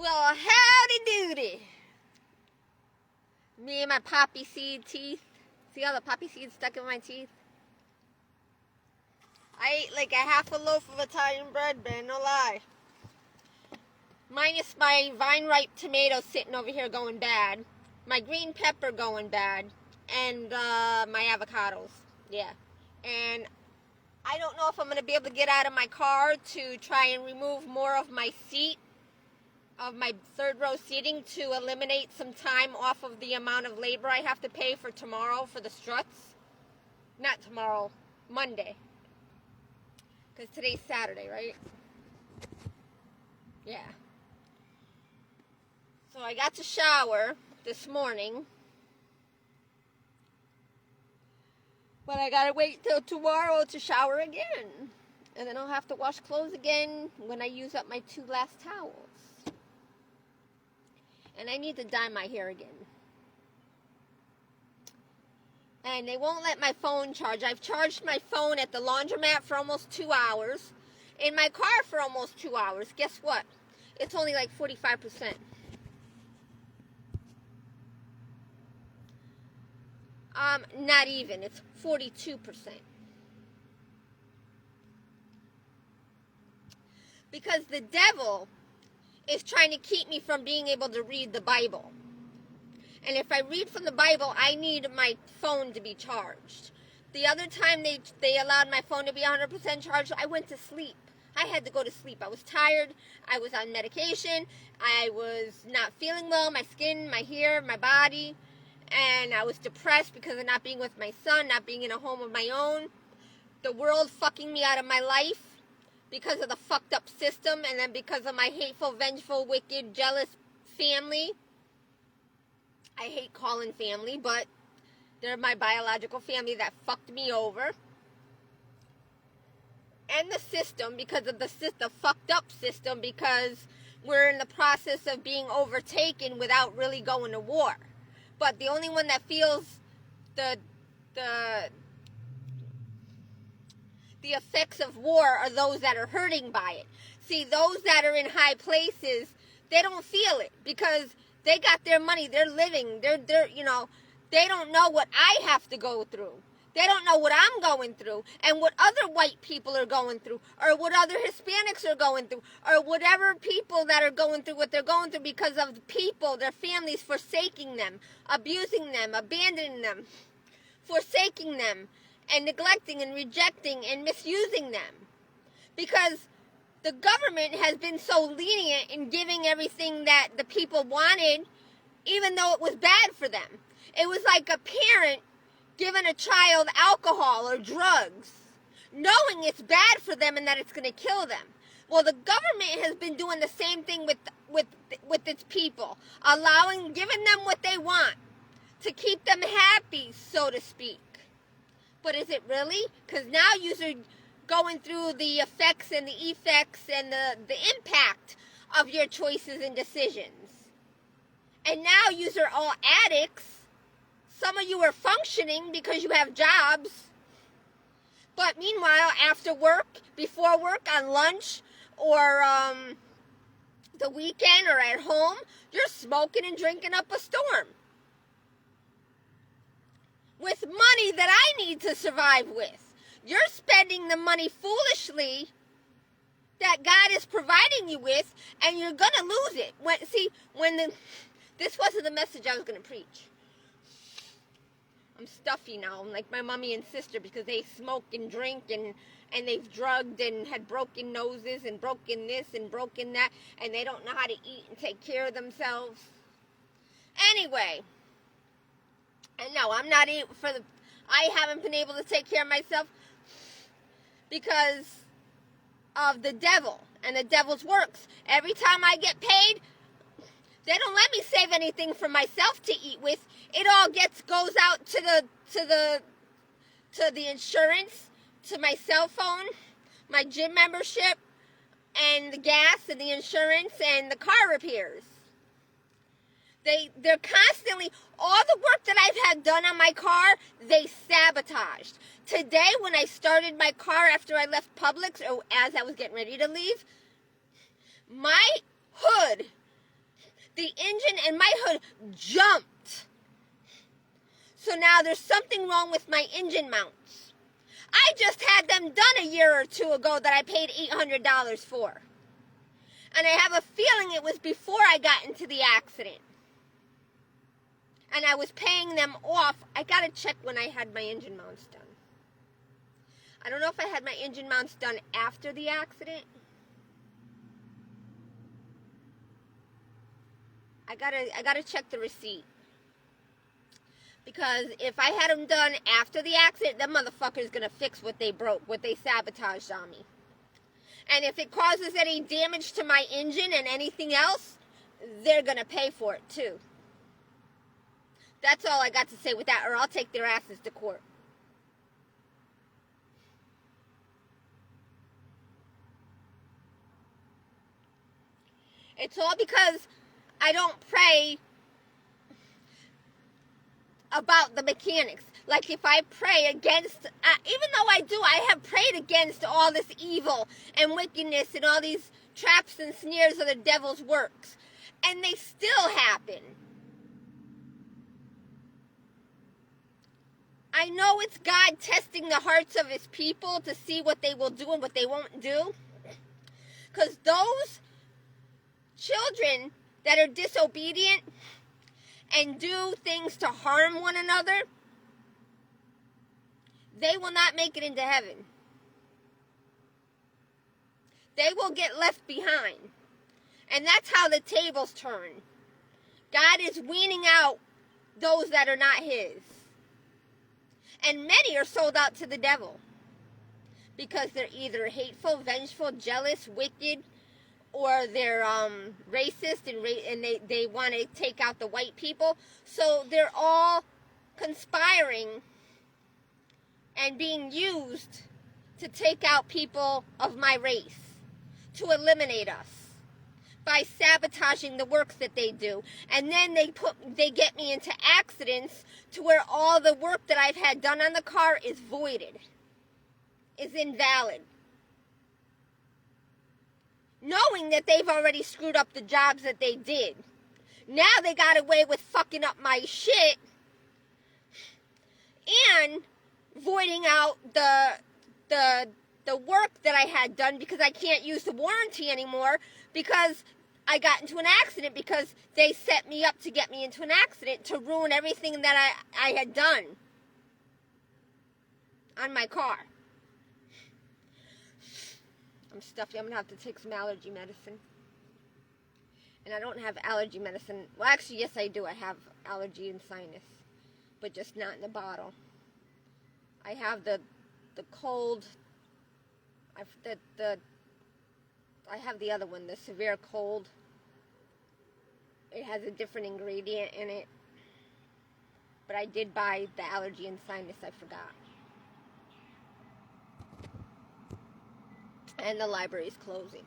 Well, howdy doody. Me and my poppy seed teeth. See all the poppy seeds stuck in my teeth? I ate like a half a loaf of Italian bread, man, no lie. Minus my vine ripe tomato sitting over here going bad. My green pepper going bad. And my avocados. Yeah. And I don't know if I'm going to be able to get out of my car to try and remove more of my seat, of my third row seating, to eliminate some time off of the amount of labor I have to pay for tomorrow for the struts. Not tomorrow, Monday. Because today's Saturday, right? Yeah. So I got to shower this morning. But I gotta wait till tomorrow to shower again. And then I'll have to wash clothes again when I use up my 2 last towels. And I need to dye my hair again. And they won't let my phone charge. I've charged my phone at the laundromat for almost 2 hours. In my car for almost 2 hours. Guess what? It's only like 45%. Not even. It's 42%. Because the devil is trying to keep me from being able to read the Bible. And if I read from the Bible, I need my phone to be charged. The other time they allowed my phone to be 100% charged, I went to sleep. I had to go to sleep. I was tired. I was on medication. I was not feeling well. My skin, my hair, my body. And I was depressed because of not being with my son, not being in a home of my own. The world fucking me out of my life because of the fucked up system, and then because of my hateful, vengeful, wicked, jealous family. I hate calling family, but they're my biological family that fucked me over. And the system, because of the fucked up system, because we're in the process of being overtaken without really going to war. But the only one that feels the effects of war are those that are hurting by it. See, those that are in high places, they don't feel it because they got their money, they're living, they're they don't know what I have to go through. They don't know what I'm going through and what other white people are going through or what other Hispanics are going through or whatever people that are going through what they're going through because of the people, their families forsaking them, abusing them, abandoning them, forsaking them, and neglecting and rejecting and misusing them. Because the government has been so lenient in giving everything that the people wanted, even though it was bad for them. It was like a parent giving a child alcohol or drugs, knowing it's bad for them and that it's going to kill them. Well, the government has been doing the same thing with its people, giving them what they want to keep them happy, so to speak. But is it really? Because now you're going through the effects and the effects and the impact of your choices and decisions. And now you're all addicts. Some of you are functioning because you have jobs. But meanwhile, after work, before work, on lunch, or the weekend, or at home, you're smoking and drinking up a storm. With money that I need to survive with. You're spending the money foolishly that God is providing you with, and you're going to lose it. This wasn't the message I was going to preach. I'm stuffy now. I'm like my mommy and sister because they smoke and drink and they've drugged and had broken noses and broken this and broken that, and they don't know how to eat and take care of themselves. Anyway, and no, I haven't been able to take care of myself because of the devil and the devil's works. Every time I get paid, they don't let me save anything for myself to eat with. It all goes out to the insurance, to my cell phone, my gym membership, and the gas and the insurance and the car repairs. They're constantly, all the work that I've had done on my car, they sabotaged. Today, when I started my car after I left Publix, or as I was getting ready to leave, my hood The engine and my hood jumped. So now there's something wrong with my engine mounts. I just had them done a year or two ago that I paid $800 for. And I have a feeling it was before I got into the accident. And I was paying them off. I gotta check when I had my engine mounts done. I don't know if I had my engine mounts done after the accident. I gotta check the receipt. Because if I had them done after the accident, that motherfucker's gonna fix what they broke, what they sabotaged on me. And if it causes any damage to my engine and anything else, they're gonna pay for it too. That's all I got to say with that, or I'll take their asses to court. It's all because I don't pray about the mechanics. Like if I pray against, even though I do, I have prayed against all this evil and wickedness and all these traps and snares of the devil's works. And they still happen. I know it's God testing the hearts of his people to see what they will do and what they won't do. Because those children that are disobedient and do things to harm one another, they will not make it into heaven. They will get left behind. And that's how the tables turn. God is weaning out those that are not his. And many are sold out to the devil. Because they're either hateful, vengeful, jealous, wicked, or they're racist and they want to take out the white people. So they're all conspiring and being used to take out people of my race, to eliminate us by sabotaging the works that they do. And then they get me into accidents to where all the work that I've had done on the car is voided, is invalid. Knowing that they've already screwed up the jobs that they did. Now they got away with fucking up my shit and voiding out the work that I had done because I can't use the warranty anymore because I got into an accident because they set me up to get me into an accident to ruin everything that I had done on my car. I'm stuffy. I'm going to have to take some allergy medicine. And I don't have allergy medicine. Well, actually, yes, I do. I have allergy and sinus. But just not in a bottle. I have the cold. I have the other one, the severe cold. It has a different ingredient in it. But I did buy the allergy and sinus. I forgot. And the library's closing.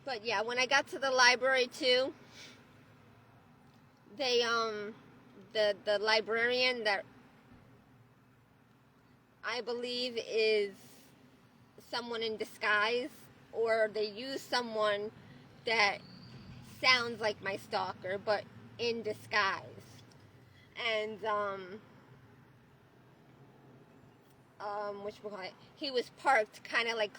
But yeah, when I got to the library too, they the librarian that I believe is someone in disguise, or they use someone that sounds like my stalker but in disguise. And he was parked kind of like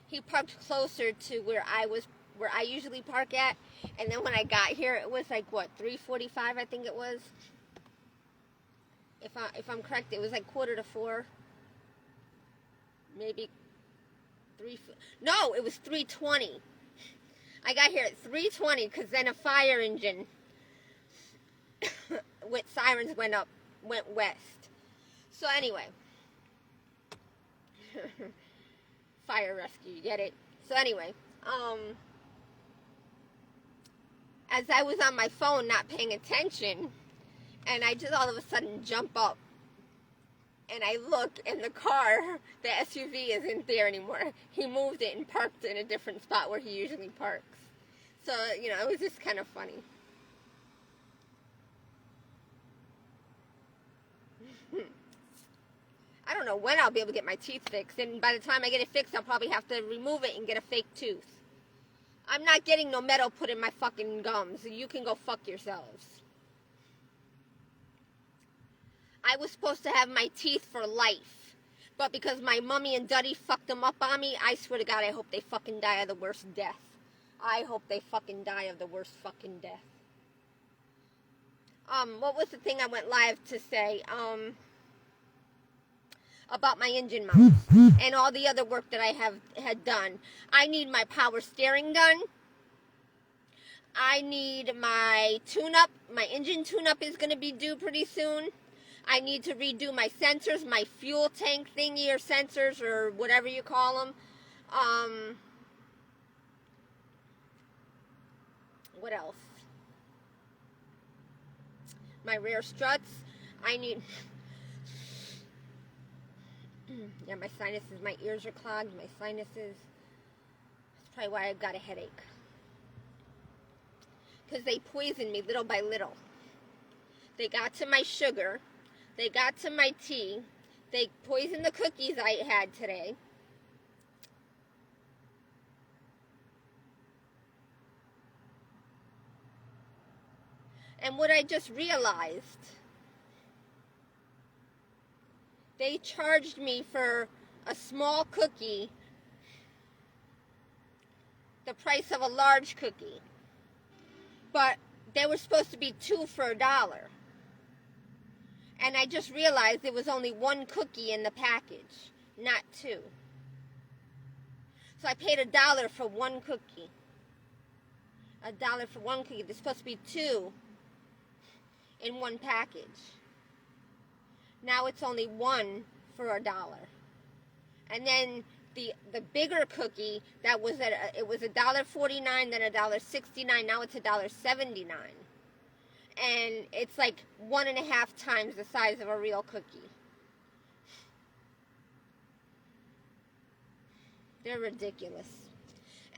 he parked closer to where I usually park at. And then when I got here, it was like, what, 3:45, I think it was. If I'm correct, it was like 3:45. Maybe no, it was 3:20. I got here at 3:20 because then a fire engine with sirens went west. So anyway. Fire rescue, you get it? So anyway, as I was on my phone not paying attention, and I just all of a sudden jump up, and I look, and the car, the SUV isn't there anymore. He moved it and parked in a different spot where he usually parks. So, it was just kind of funny. I don't know when I'll be able to get my teeth fixed, and by the time I get it fixed, I'll probably have to remove it and get a fake tooth. I'm not getting no metal put in my fucking gums. You can go fuck yourselves. I was supposed to have my teeth for life. But because my mummy and daddy fucked them up on me, I swear to God, I hope they fucking die of the worst death. I hope they fucking die of the worst fucking death. What was the thing I went live to say? About my engine mounts and all the other work that I had done. I need my power steering done. I need my tune-up. My engine tune-up is going to be due pretty soon. I need to redo my sensors, my fuel tank thingy or sensors or whatever you call them. What else? My rear struts. I need... Yeah, my sinuses, my ears are clogged, my sinuses. That's probably why I got a headache. Because they poisoned me little by little. They got to my sugar. They got to my tea. They poisoned the cookies I had today. And what I just realized... They charged me for a small cookie the price of a large cookie. But they were supposed to be 2 for $1. And I just realized there was only 1 cookie in the package, not 2. So I paid $1 for 1 cookie. $1 for 1 cookie. There's supposed to be 2 in 1 package. Now it's only 1 for $1. And then the bigger cookie that was it was $1.49, then $1.69. Now it's $1.79, and it's like 1.5 times the size of a real cookie. They're ridiculous.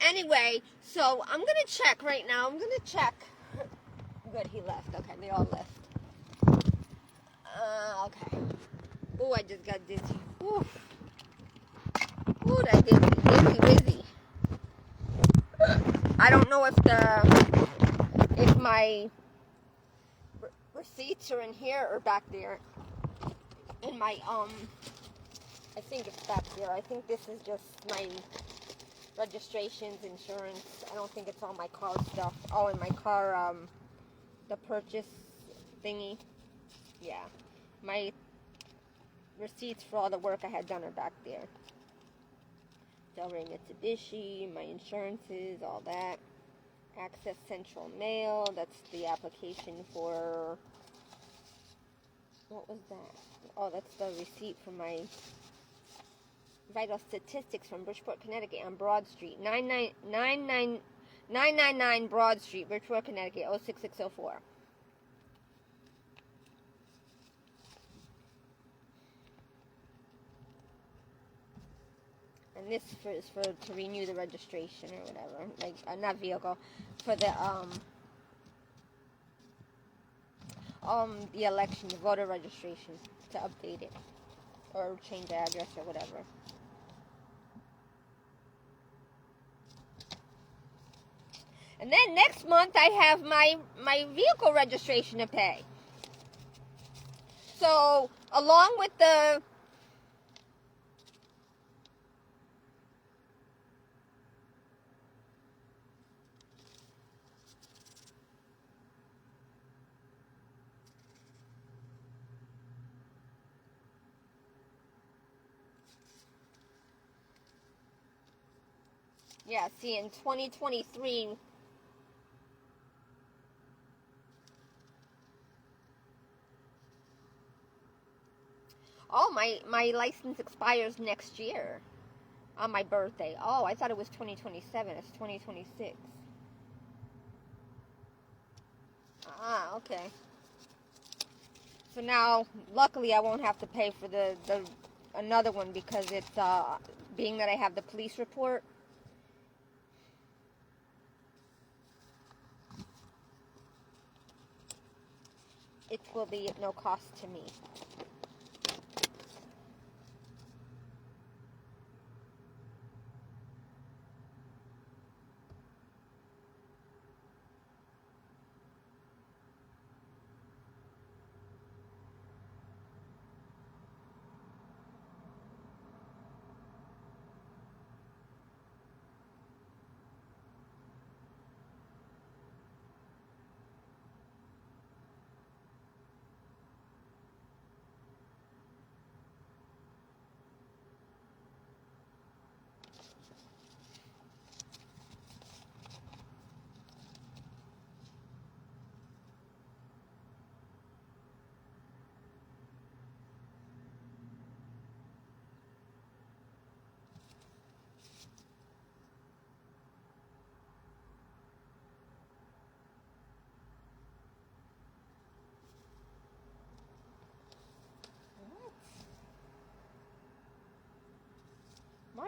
Anyway, so I'm gonna check right now. I'm gonna check. Good, he left. Okay, they all left. Okay. Oh, I just got dizzy. Ooh. Ooh, that dizzy. I don't know if my receipts are in here or back there. In my, I think it's back there. I think this is just my registrations, insurance. I don't think it's all my car stuff. Oh, in my car, the purchase thingy. Yeah. My receipts for all the work I had done are back there. Delray Mitsubishi, my insurances, all that. Access Central Mail, that's the application for... What was that? Oh, that's the receipt for my vital statistics from Bridgeport, Connecticut on Broad Street. 999 Broad Street, Bridgeport, Connecticut, 06604. And this is for to renew the registration or whatever, like not vehicle, for the election, the voter registration, to update it or change the address or whatever. And then next month I have my vehicle registration to pay. So along with the yeah, see, in 2023, oh, my license expires next year on my birthday. Oh, I thought it was 2027. It's 2026. Ah, okay. So now, luckily, I won't have to pay for the another one because it's being that I have the police report. It will be at no cost to me.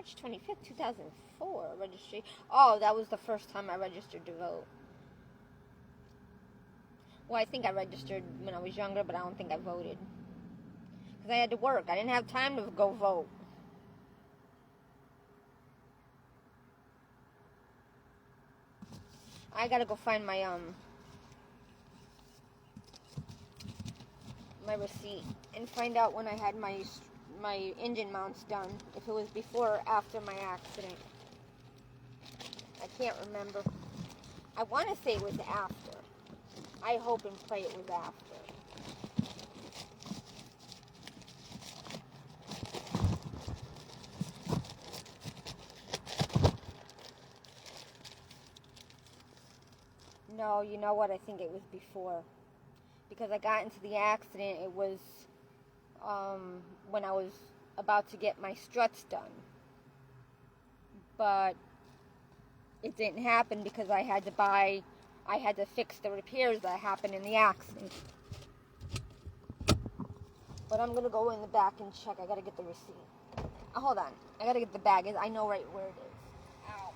March 25th, 2004, registry. Oh, that was the first time I registered to vote. Well, I think I registered when I was younger, but I don't think I voted. Because I had to work. I didn't have time to go vote. I gotta go find my receipt and find out when I had my engine mounts done. If it was before or after my accident. I can't remember. I want to say it was after. I hope and pray it was after. No, you know what? I think it was before. Because I got into the accident, it was when I was about to get my struts done. But it didn't happen because I had to fix the repairs that happened in the accident. But I'm going to go in the back and check. I got to get the receipt. Oh, hold on. I got to get the bag. I know right where it is. Ow.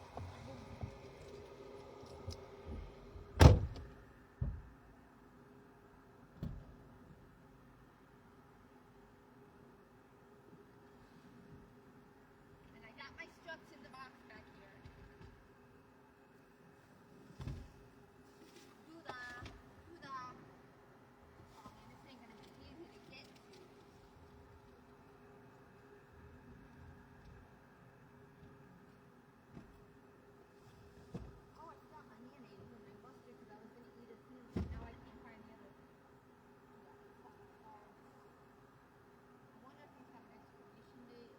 And I got my struts in the box back here. Oh man, this ain't gonna be easy to get to. Oh, I forgot my mayonnaise and my mustard because I was gonna eat it soon. Now I can't find the other. I wonder if these have an expiration date.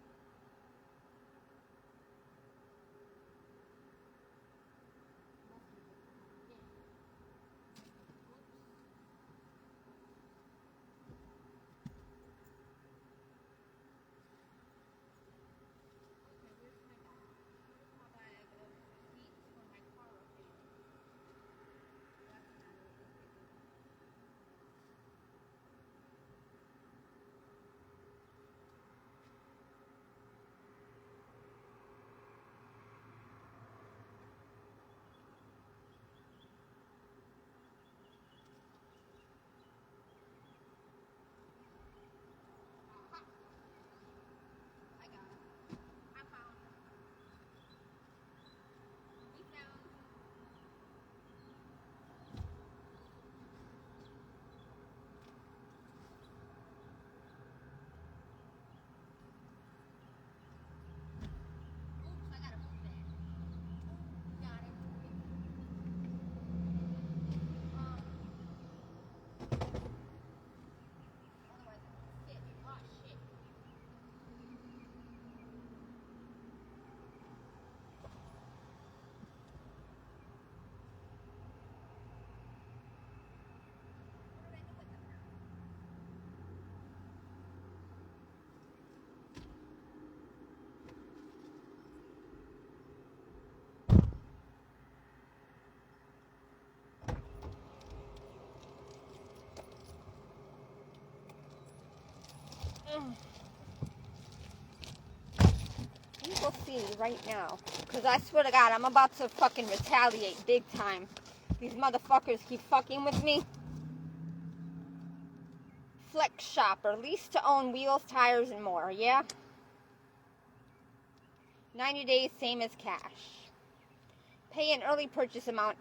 You will see right now. Because I swear to God, I'm about to fucking retaliate big time. These motherfuckers keep fucking with me. Flex Shopper. Lease to own wheels, tires, and more. Yeah? 90 days, same as cash. Pay an early purchase amount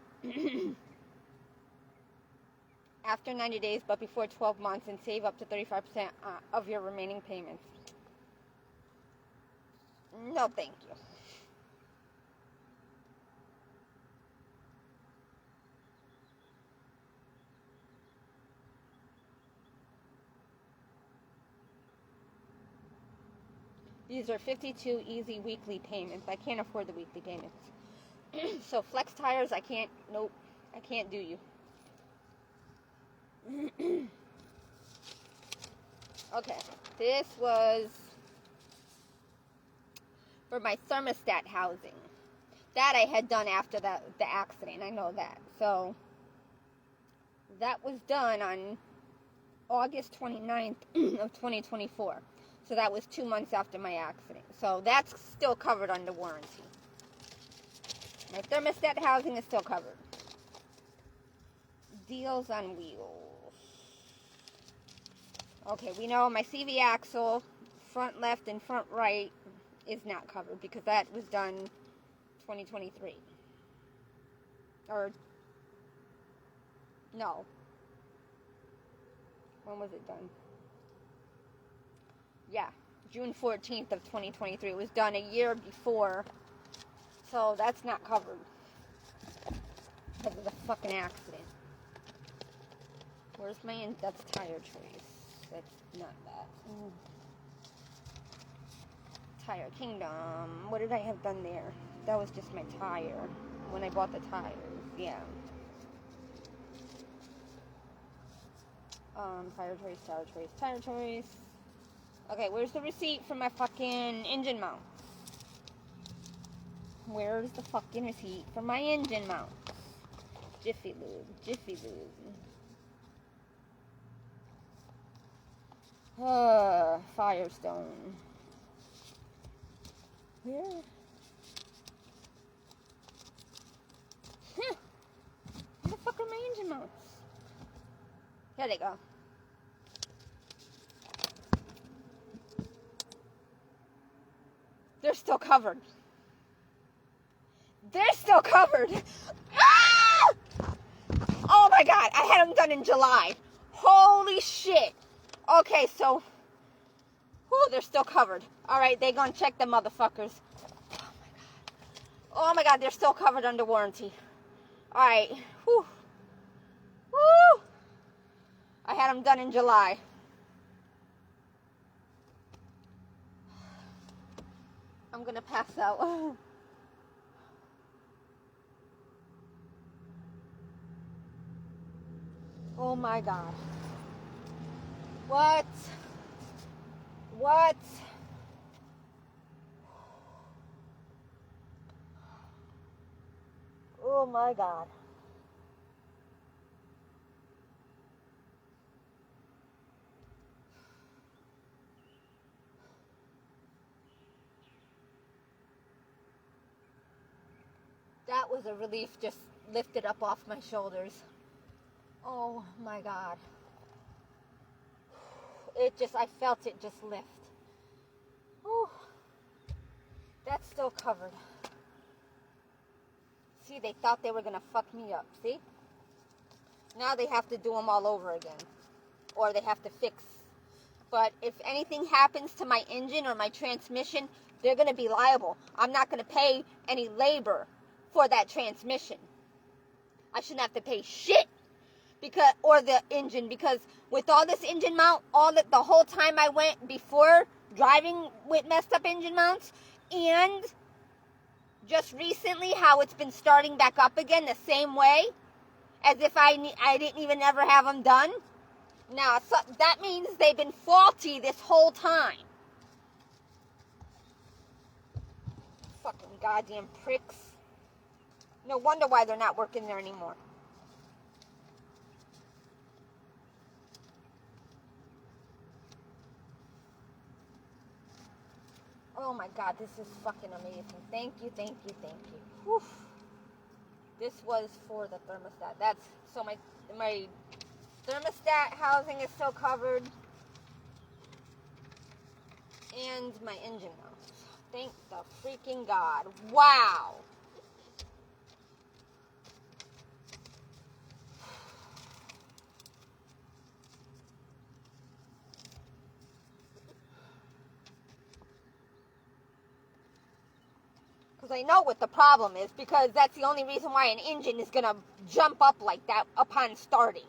after 90 days, but before 12 months, and save up to 35% of your remaining payments. No, thank you. These are 52 easy weekly payments. I can't afford the weekly payments. So Flex Tires, I can't, nope, I can't do you. Okay, this was for my thermostat housing. That I had done after the accident, I know that. So, that was done on August 29th of 2024. So that was 2 months after my accident. So that's still covered under warranty. My thermostat housing is still covered. Deals on wheels. Okay, we know my CV axle, front left and front right, is not covered because that was done 2023. Or, no. When was it done? Yeah, June 14th of 2023. It was done a year before, so that's not covered because of the fucking accident. Where's my that's tire choice. That's not that. Tire Kingdom. What did I have done there? That was just my tire when I bought the tires. Yeah. Tire choice. Okay, where's the receipt for my fucking engine mount? Where's the fucking receipt for my engine mount? Jiffy Lube. Firestone. Where? Where the fuck are my engine mounts? Here they go. They're still covered. Ah! Oh my god, I had them done in July. Holy shit. Okay, so, they're still covered. Alright, they gonna check the motherfuckers. Oh my god, they're still covered under warranty. Alright, whew. Woo! I had them done in July. I'm gonna pass out. Oh my god. What? Oh my god. That was a relief, just lifted up off my shoulders. Oh my god. I felt it just lift. Whew. That's still covered. See, they thought they were going to fuck me up, see? Now they have to do them all over again. Or they have to fix. But if anything happens to my engine or my transmission, they're going to be liable. I'm not going to pay any labor for that transmission. I shouldn't have to pay shit. Or the engine, because with all this engine mount, the whole time I went before driving with messed up engine mounts, and just recently how it's been starting back up again the same way, as if I didn't even ever have them done. Now, so that means they've been faulty this whole time. Fucking goddamn pricks. No wonder why they're not working there anymore. Oh my god, this is fucking amazing. Thank you. Whew. This was for the thermostat. So my thermostat housing is still covered. And my engine mounts. Thank the freaking god. Wow. Because I know what the problem is, because that's the only reason why an engine is going to jump up like that upon starting.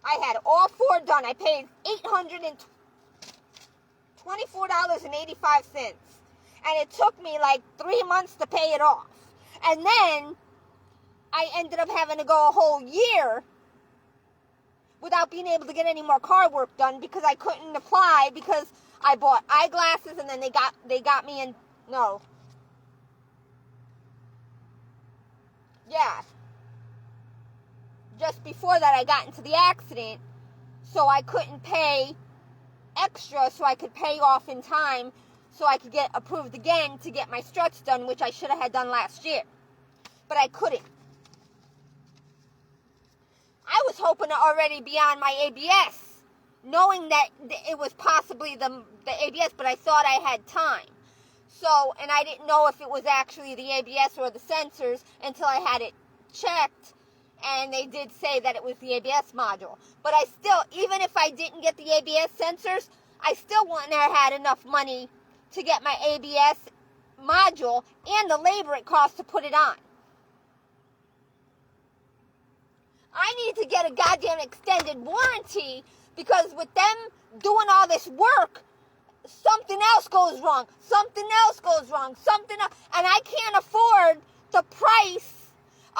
I had all 4 done. I paid $824.85. And it took me like 3 months to pay it off. And then I ended up having to go a whole year without being able to get any more car work done because I couldn't apply because I bought eyeglasses and then they got me in, no. Yeah. Just before that I got into the accident, so I couldn't pay extra so I could pay off in time so I could get approved again to get my struts done, which I should have had done last year. But I couldn't. I was hoping to already be on my ABS, knowing that it was possibly the ABS, but I thought I had time. So, and I didn't know if it was actually the ABS or the sensors until I had it checked, and they did say that it was the ABS module. But I still, even if I didn't get the ABS sensors, I still wouldn't have had enough money to get my ABS module and the labor it costs to put it on. I need to get a goddamn extended warranty, because with them doing all this work, something else goes wrong, something else goes wrong, something else, and I can't afford the price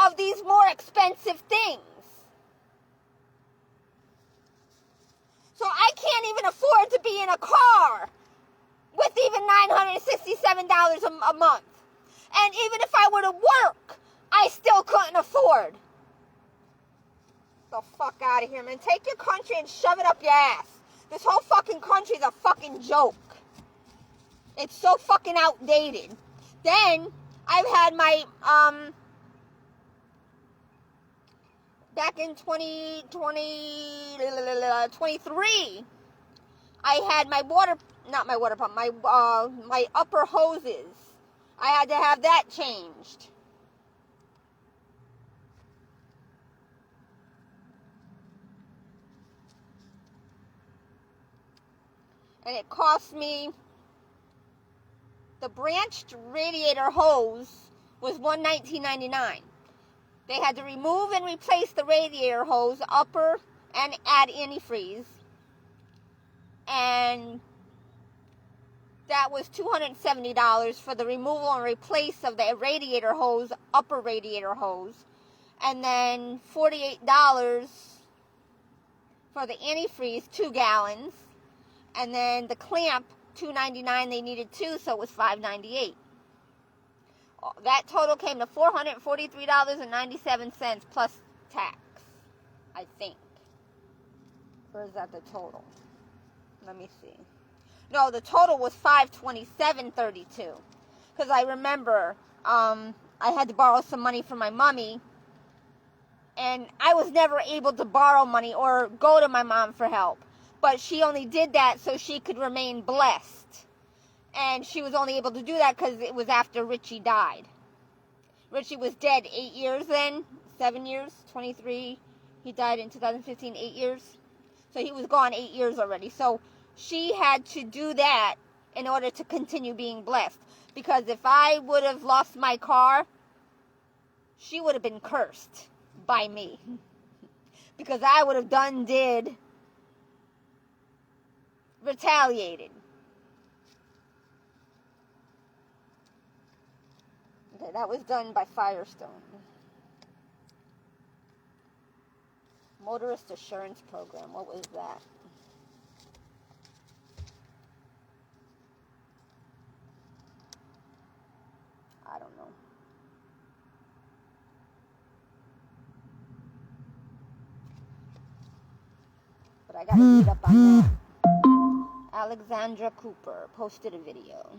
of these more expensive things. So I can't even afford to be in a car with even $967 a month. And even if I were to work, I still couldn't afford. The fuck out of here, man. Take your country and shove it up your ass. This whole fucking country is a fucking joke. It's so fucking outdated. Then, I've had my, back in 2023, I had my my upper hoses. I had to have that changed. And it cost me, the branched radiator hose was $119.99. They had to remove and replace the radiator hose, upper, and add antifreeze. And that was $270 for the removal and replace of the radiator hose, upper radiator hose. And then $48 for the antifreeze, 2 gallons. And then the clamp, $2.99, they needed 2, so it was $5.98. That total came to $443.97 plus tax, I think. Or is that the total? Let me see. No, the total was $527.32. Because I remember I had to borrow some money from my mommy, and I was never able to borrow money or go to my mom for help. But she only did that so she could remain blessed. And she was only able to do that because it was after Richie died. Richie was dead 8 years then, 7 years, 23. He died in 2015, 8 years. So he was gone 8 years already. So she had to do that in order to continue being blessed. Because if I would have lost my car, she would have been cursed by me. Because I would have retaliated. Okay, that was done by Firestone. Motorist Assurance Program. What was that? I don't know. But I gotta read up on that. Alexandra Cooper posted a video.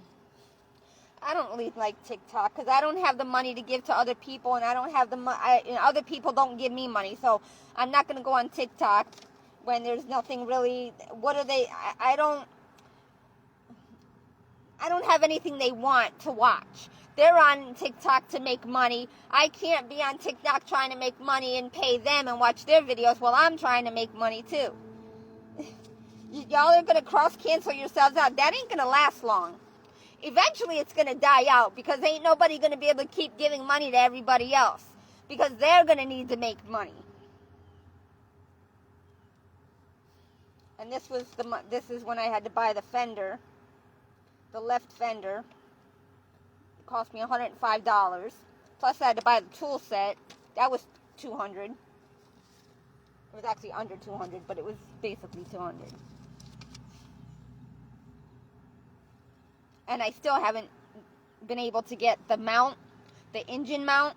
I don't really like TikTok because I don't have the money to give to other people, and I don't have the money. Other people don't give me money, so I'm not gonna go on TikTok when there's nothing really. What are they? I don't have anything they want to watch. They're on TikTok to make money. I can't be on TikTok trying to make money and pay them and watch their videos while I'm trying to make money too. Y'all are gonna cross-cancel yourselves out. That ain't gonna last long. Eventually it's going to die out because ain't nobody going to be able to keep giving money to everybody else because they're going to need to make money. And this is when I had to buy the fender, the left fender. It cost me $105. Plus I had to buy the tool set. That was $200. It was actually under $200, but it was basically $200. And I still haven't been able to get the mount, the engine mount,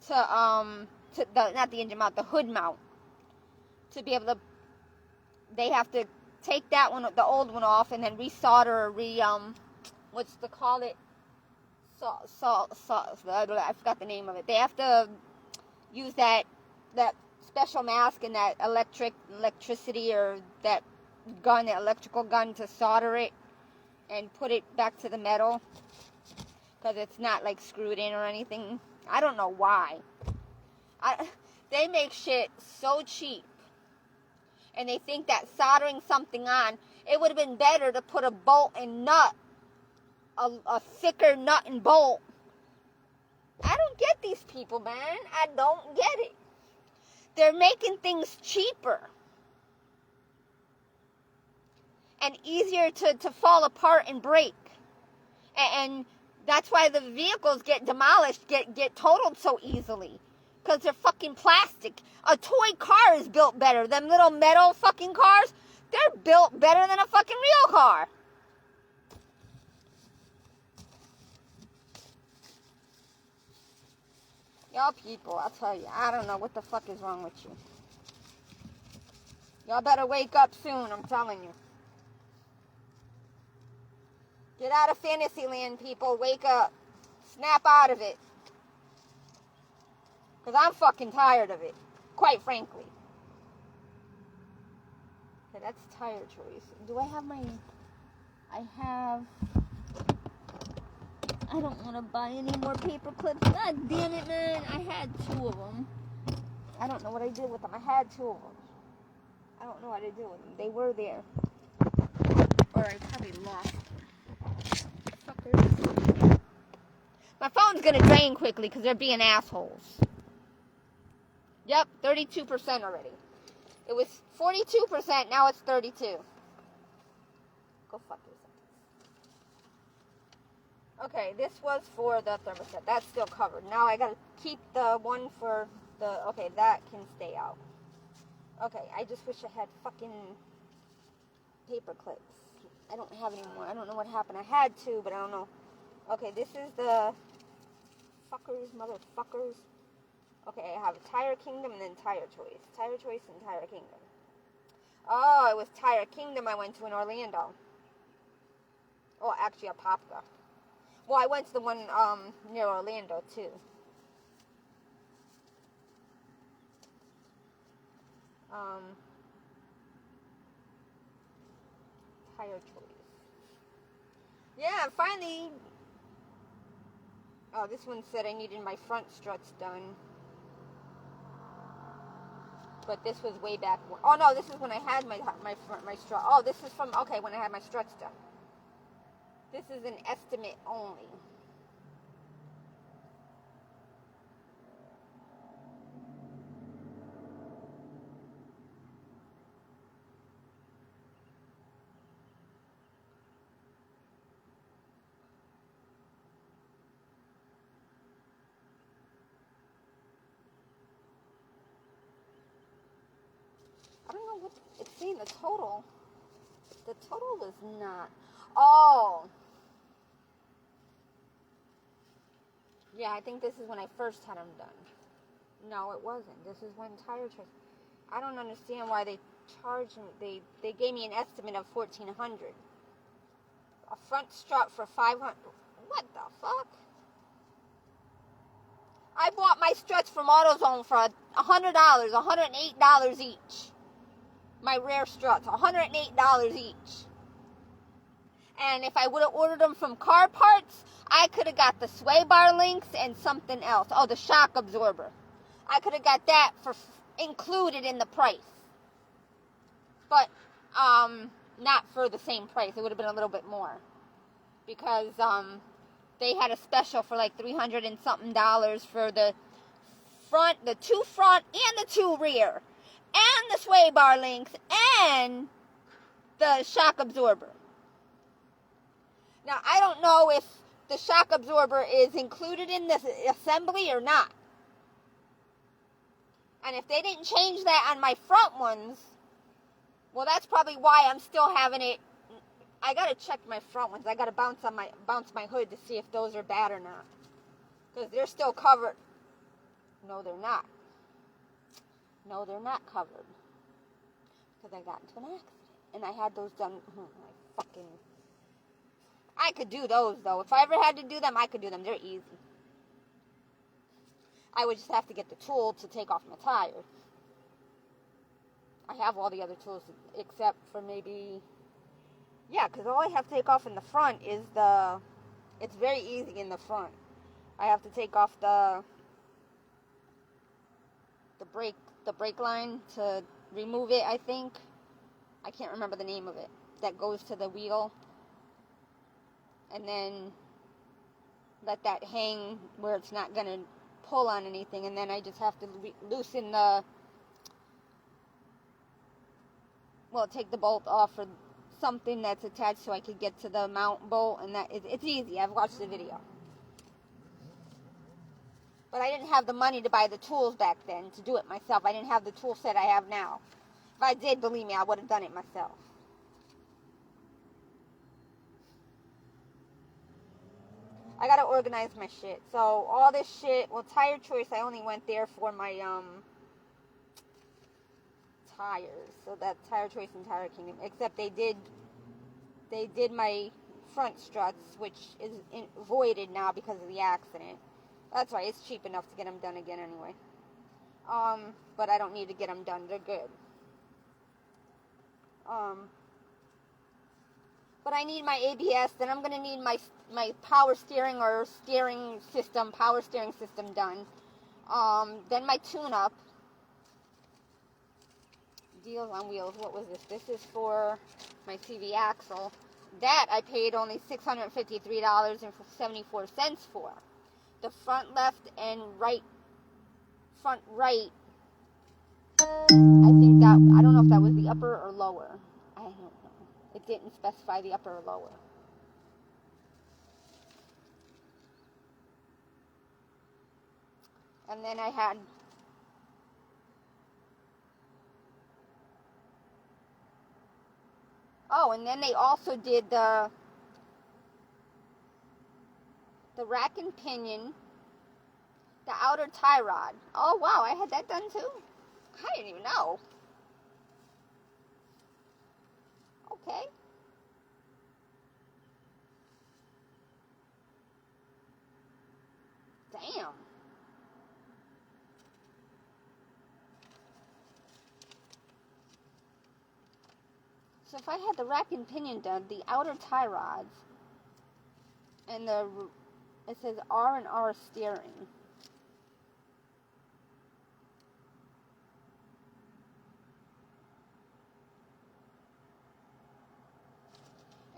not the engine mount, the hood mount, to be able to, they have to take that one, the old one off, and then resolder or what's the call it? I forgot the name of it. They have to use that special mask and that electricity or that gun, the electrical gun, to solder it and put it back to the metal, because it's not like screwed in or anything. I don't know why. They make shit so cheap, and they think that soldering something on, it would have been better to put a bolt and nut, a thicker nut and bolt. I don't get these people, man. I don't get it. They're making things cheaper and easier to fall apart and break. And that's why the vehicles get demolished, get totaled so easily. Because they're fucking plastic. A toy car is built better. Them little metal fucking cars, they're built better than a fucking real car. Y'all people, I'll tell you, I don't know what the fuck is wrong with you. Y'all better wake up soon, I'm telling you. Get out of fantasy land, people. Wake up. Snap out of it. Because I'm fucking tired of it, quite frankly. Okay, that's tire choice. Do I have my... I don't want to buy any more paper clips. God damn it, man. I had 2 of them. I don't know what I did with them. I had 2 of them. I don't know what I did with them. They were there. Or I probably lost them. Fuckers. My phone's going to drain quickly because they're being assholes. Yep, 32% already. It was 42%, now it's 32. Go fuck yourself. Okay, this was for the thermostat. That's still covered. Now I gotta keep the one for the... Okay, that can stay out. Okay, I just wish I had fucking paper clips. I don't have any more. I don't know what happened. I had 2, but I don't know. Okay, this is the... Motherfuckers. Okay, I have Tire Kingdom and then Tire Choice. Tire Choice and Tire Kingdom. Oh, it was Tire Kingdom I went to in Orlando. Oh, actually, Apopka. Well, I went to the one near Orlando, too. Tire Choice. Yeah, finally. Oh, this one said I needed my front struts done. But this was way back. Oh, no, this is when I had my strut. Oh, this is from, okay, when I had my struts done. This is an estimate only. I don't know what it's saying. The total was not. Oh. Yeah, I think this is when I first had them done. No, it wasn't. This is when Tire Choice. I don't understand why they charged me. They gave me an estimate of $1,400. A front strut for $500. What the fuck? I bought my struts from AutoZone for $100, $108 each. My rear struts, $108 each. And if I would have ordered them from Car Parts, I could have got the sway bar links and something else. Oh, the shock absorber. I could have got that for included in the price. But not for the same price. It would have been a little bit more. Because they had a special for like $300 and something for the front, the 2 front and the 2 rear. And the sway bar links and the shock absorber. Now, I don't know if the shock absorber is included in this assembly or not. And if they didn't change that on my front ones, well, that's probably why I'm still having it. I gotta check my front ones. I gotta bounce my hood to see if those are bad or not. Because they're still covered. No, they're not. No, they're not covered. Because I got into an accident. And I had those done. I could do those, though. If I ever had to do them, I could do them. They're easy. I would just have to get the tool to take off my tire. I have all the other tools except for maybe... Yeah, because all I have to take off in the front is the... It's very easy in the front. I have to take off the brake line to remove it, I think. I can't remember the name of it. That goes to the wheel. And then let that hang where it's not going to pull on anything. And then I just have to loosen the... Well, take the bolt off or something that's attached so I could get to the mount bolt. And it's easy. I've watched the video. But I didn't have the money to buy the tools back then to do it myself. I didn't have the tool set I have now. If I did, believe me, I would have done it myself. I gotta organize my shit. So all this shit, well, Tire Choice, I only went there for my tires. So that's Tire Choice and Tire Kingdom. Except they did my front struts, which is voided now because of the accident. That's right, it's cheap enough to get them done again anyway. But I don't need to get them done. They're good. But I need my ABS. Then I'm gonna need my power steering or power steering system done. Then my tune-up. Deals on Wheels. What was this? This is for my CV axle. That I paid only $653.74 for. The front left and front right. I think that, I don't know if that was the upper or lower. I don't know. It didn't specify the upper or lower. And then I had and then they also did the rack and pinion, the outer tie rod. Oh wow, I had that done too? I didn't even know. Okay. Damn. So if I had the rack and pinion done, the outer tie rods, and it says R&R steering.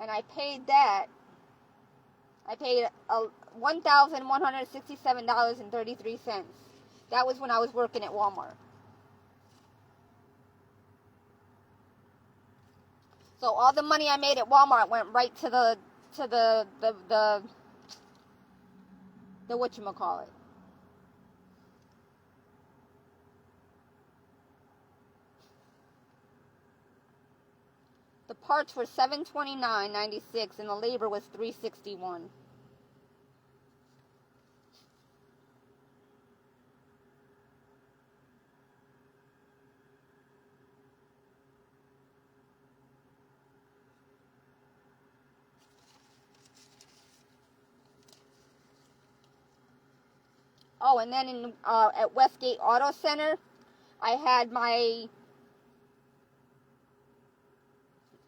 And I paid that. I paid $1,167.33. That was when I was working at Walmart. So all the money I made at Walmart went right to the whatchamacallit. The parts were $729.96 and the labor was $361. Oh, and then at Westgate Auto Center, I had my...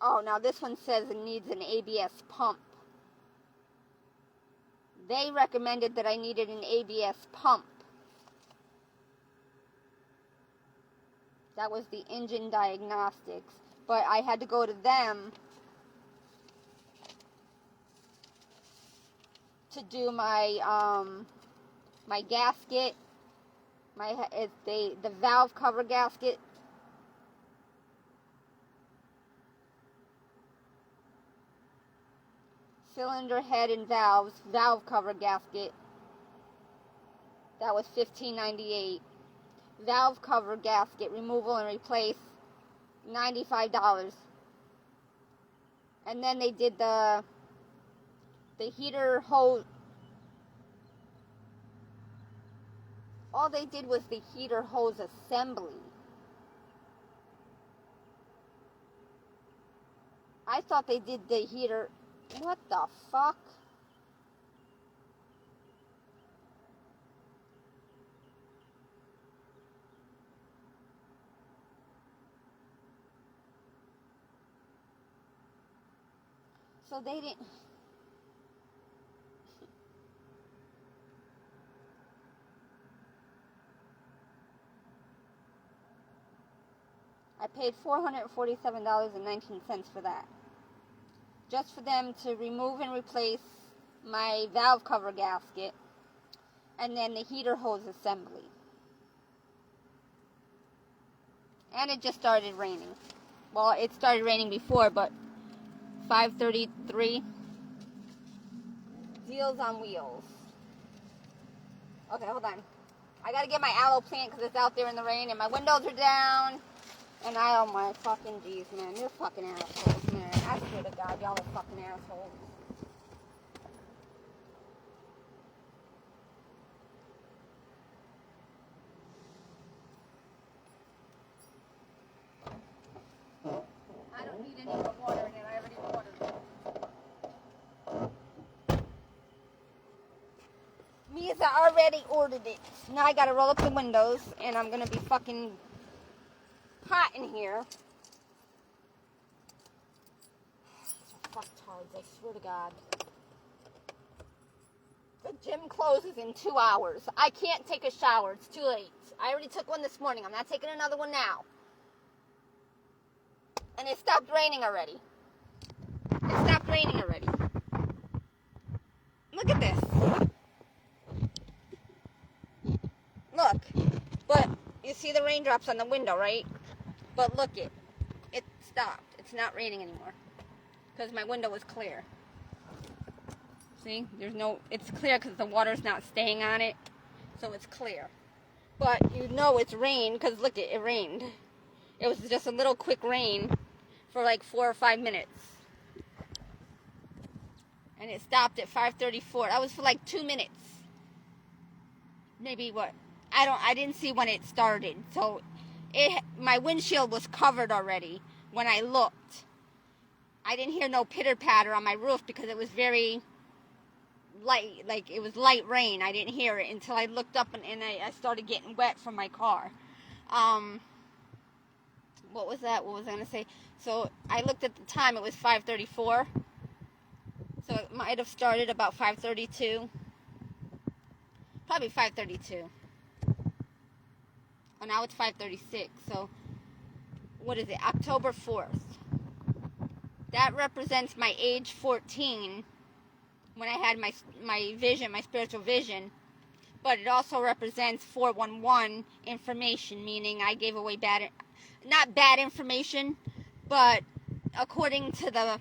Oh, now this one says it needs an ABS pump. They recommended that I needed an ABS pump. That was the Engine Diagnostics. But I had to go to them to do my my gasket, the valve cover gasket. Cylinder head and valve cover gasket. That was $15.98. Valve cover gasket removal and replace, $95. And then they did the heater hose. All they did was the heater hose assembly. I thought they did the heater. What the fuck? So they didn't. I paid $447.19 for that. Just for them to remove and replace my valve cover gasket and then the heater hose assembly. And it just started raining. Well, it started raining before, but 5:33. Deals on Wheels. Okay, hold on. I gotta get my aloe plant because it's out there in the rain and my windows are down. And oh my fucking jeez, man. You're fucking assholes, man. I swear to God, y'all are fucking assholes. I don't need any more water in it. I already watered it. Misa already ordered it. Now I gotta roll up the windows and I'm gonna be fucking hot in here. Fucktards, I swear to God. The gym closes in 2 hours. I can't take a shower. It's too late. I already took one this morning. I'm not taking another one now. And it stopped raining already. It stopped raining already. Look at this. Look. But you see the raindrops on the window, right? But look it stopped. It's not raining anymore. Because my window was clear. See? It's clear because the water's not staying on it. So it's clear. But you know it's rained because look it rained. It was just a little quick rain for like 4 or 5 minutes. And it stopped at 5:34. That was for like 2 minutes. Maybe what? I didn't see when it started. So my windshield was covered already when I looked. I didn't hear no pitter patter on my roof because it was very light, like it was light rain. I didn't hear it until I looked up and I started getting wet from my car. What was that? What was I going to say? So I looked at the time, it was 5:34. So it might have started about 5:32. Probably 5:32. Oh, now it's 5:36. So what is it? October 4th. That represents my age 14 when I had my vision, my spiritual vision. But it also represents 411 information, meaning I gave away not bad information, but according to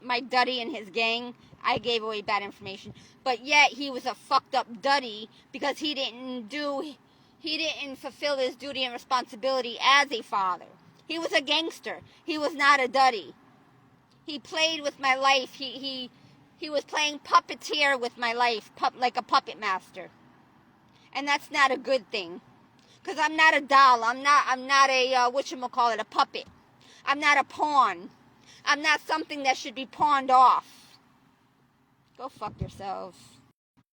my duddy and his gang, I gave away bad information. But yet he was a fucked up duddy because he didn't fulfill his duty and responsibility as a father. He was a gangster. He was not a duddy. He played with my life. He was playing puppeteer with my life, like a puppet master. And that's not a good thing. Because I'm not a doll. I'm not a, a puppet. I'm not a pawn. I'm not something that should be pawned off. Go fuck yourself.